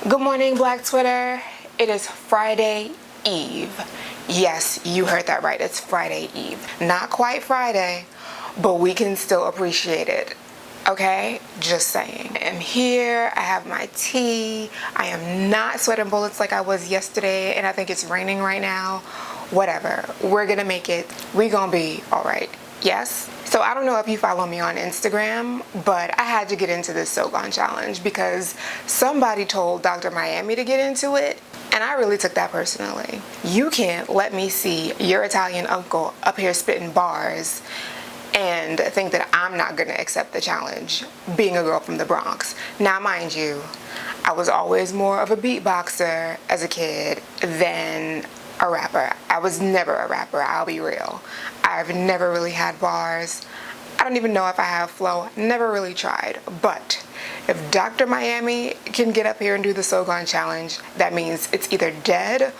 Good morning, Black Twitter. It is Friday Eve. Yes, you heard that right. It's Friday Eve. Not quite Friday, but we can still appreciate it. Okay? Just saying. I am here. I have my tea. I am not sweating bullets like I was yesterday, and I think it's raining right now. Whatever. We're gonna make it. We're gonna be all right. Yes? So I don't know if you follow me on Instagram, but I had to get into this Sogon challenge because somebody told Dr. Miami to get into it, and I really took that personally. You can't let me see your Italian uncle up here spitting bars and think that I'm not gonna accept the challenge, being a girl from the Bronx. Now, mind you, I was always more of a beatboxer as a kid than a rapper. I was never a rapper, I'll be real. I've never really had bars. I don't even know if I have flow. Never really tried. But if Dr. Miami can get up here and do the Sogon challenge, that means it's either dead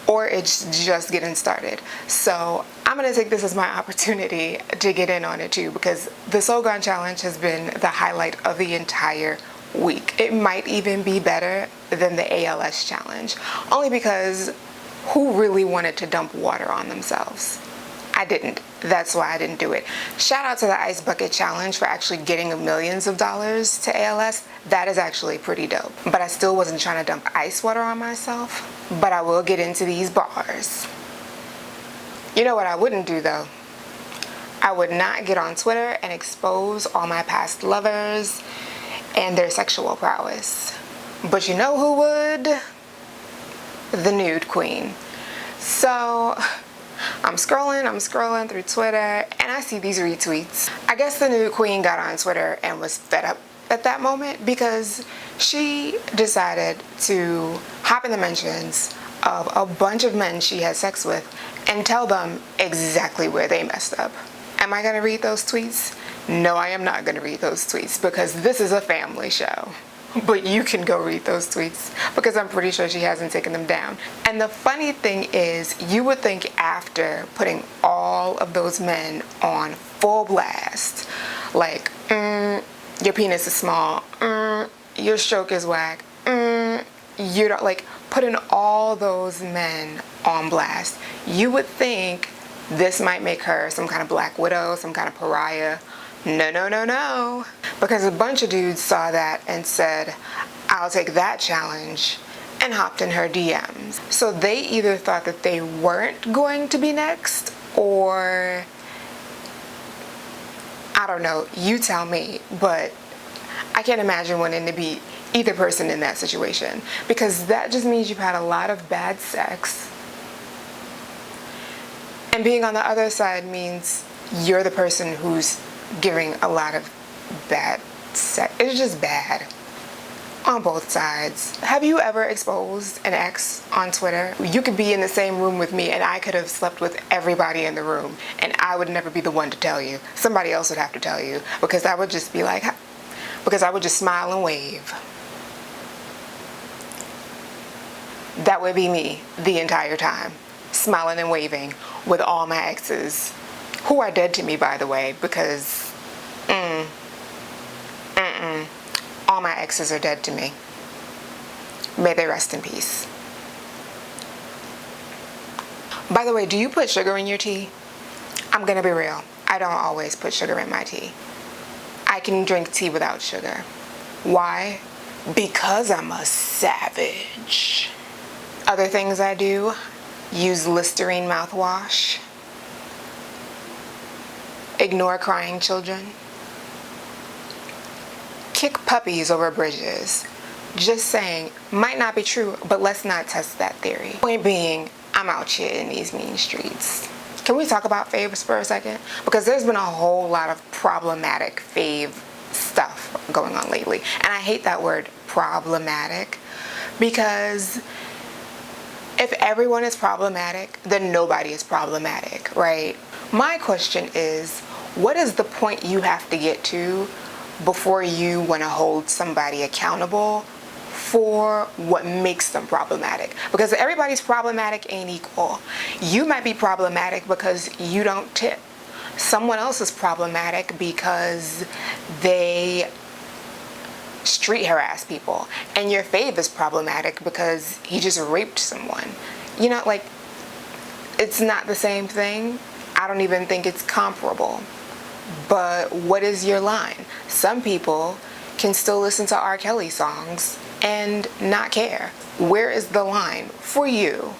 or it's just getting started. So I'm gonna take this as my opportunity to get in on it too, because the Sogon challenge has been the highlight of the entire week. It might even be better than the ALS challenge, only because who really wanted to dump water on themselves? I didn't. That's why I didn't do it. Shout out to the Ice Bucket Challenge for actually getting millions of dollars to ALS. That is actually pretty dope. But I still wasn't trying to dump ice water on myself. But I will get into these bars. You know what I wouldn't do though? I would not get on Twitter and expose all my past lovers and their sexual prowess. But you know who would? The nude queen. So I'm scrolling through Twitter, and I see these retweets. I guess the nude queen got on Twitter and was fed up at that moment because she decided to hop in the mentions of a bunch of men she had sex with and tell them exactly where they messed up. Am I gonna read those tweets? No, I am not gonna read those tweets because this is a family show. But you can go read those tweets because I'm pretty sure she hasn't taken them down. And the funny thing is, you would think after putting all of those men on full blast, like, your penis is small, your stroke is whack, you don't, like, putting all those men on blast, you would think this might make her some kind of black widow, some kind of pariah. No, no, no, no. Because a bunch of dudes saw that and said, I'll take that challenge, and hopped in her DMs. So they either thought that they weren't going to be next, or I don't know, you tell me, but I can't imagine wanting to be either person in that situation, because that just means you've had a lot of bad sex. And being on the other side means you're the person who's giving a lot of bad sex. It's just bad on both sides. Have you ever exposed an ex on Twitter? You could be in the same room with me and I could have slept with everybody in the room and I would never be the one to tell you. Somebody else would have to tell you, because I would just be like, because I would just smile and wave. That would be me the entire time, smiling and waving with all my exes, who are dead to me, by the way, because all my exes are dead to me. May they rest in peace. By the way, do you put sugar in your tea? I'm gonna be real. I don't always put sugar in my tea. I can drink tea without sugar. Why? Because I'm a savage. Other things I do: use Listerine mouthwash, ignore crying children, kick puppies over bridges. Just saying, might not be true, but let's not test that theory. Point being, I'm out here in these mean streets. Can we talk about Fave for a second? Because there's been a whole lot of problematic Fave stuff going on lately. And I hate that word, problematic, because if everyone is problematic, then nobody is problematic, right? My question is, what is the point you have to get to before you want to hold somebody accountable for what makes them problematic? Because everybody's problematic ain't equal. You might be problematic because you don't tip. Someone else is problematic because they street harass people, and your fave is problematic because he just raped someone. You know, like, it's not the same thing. I don't even think it's comparable. But what is your line? Some people can still listen to R. Kelly songs and not care. Where is the line for you?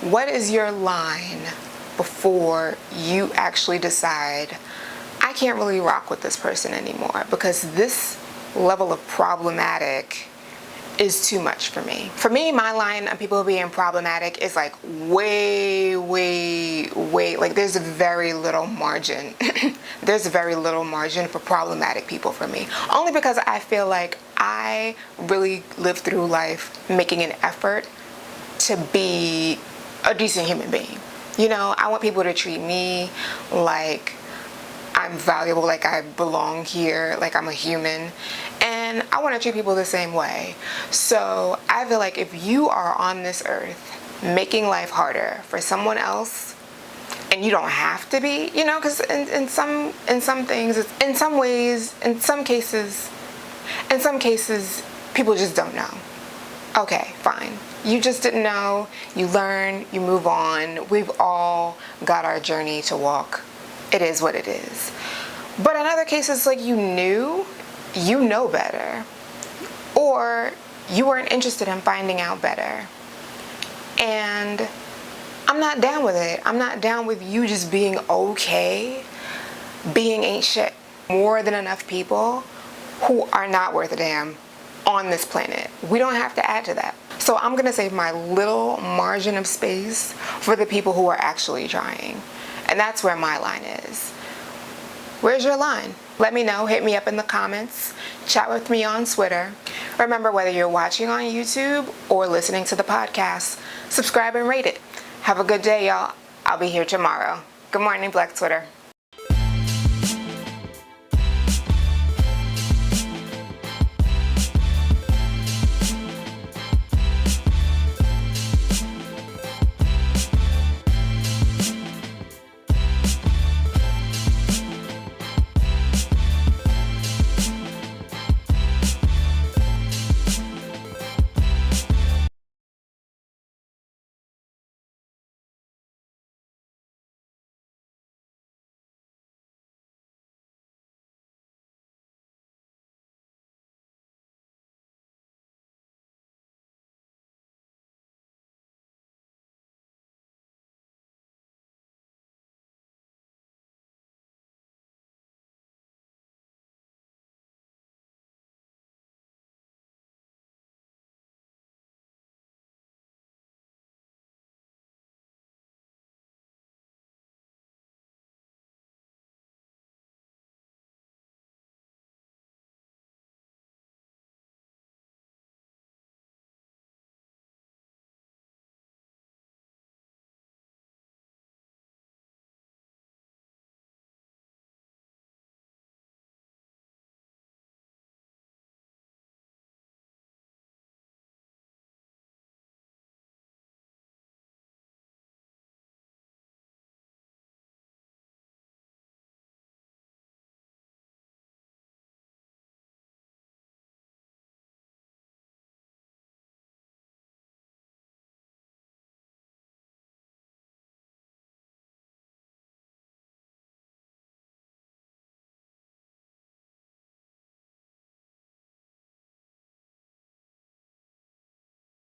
What is your line before you actually decide, I can't really rock with this person anymore because this level of problematic is too much for me. For me, my line on people being problematic is like way, like there's very little margin. There's very little margin for problematic people for me. Only because I feel like I really live through life making an effort to be a decent human being. You know, I want people to treat me like I'm valuable, like I belong here, like I'm a human, and I want to treat people the same way. So I feel like if you are on this earth making life harder for someone else, and you don't have to be, you know, because in some things, in some ways, in some cases, people just don't know. Okay, fine. You just didn't know. You learn, you move on. We've all got our journey to walk. It is what it is. But in other cases, like you know better. Or you weren't interested in finding out better. And I'm not down with it. I'm not down with you just being okay, being ain't shit. More than enough people who are not worth a damn on this planet. We don't have to add to that. So I'm gonna save my little margin of space for the people who are actually trying. And that's where my line is. Where's your line? Let me know. Hit me up in the comments. Chat with me on Twitter. Remember, whether you're watching on YouTube or listening to the podcast, subscribe and rate it. Have a good day, y'all. I'll be here tomorrow. Good morning, Black Twitter.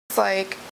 It's like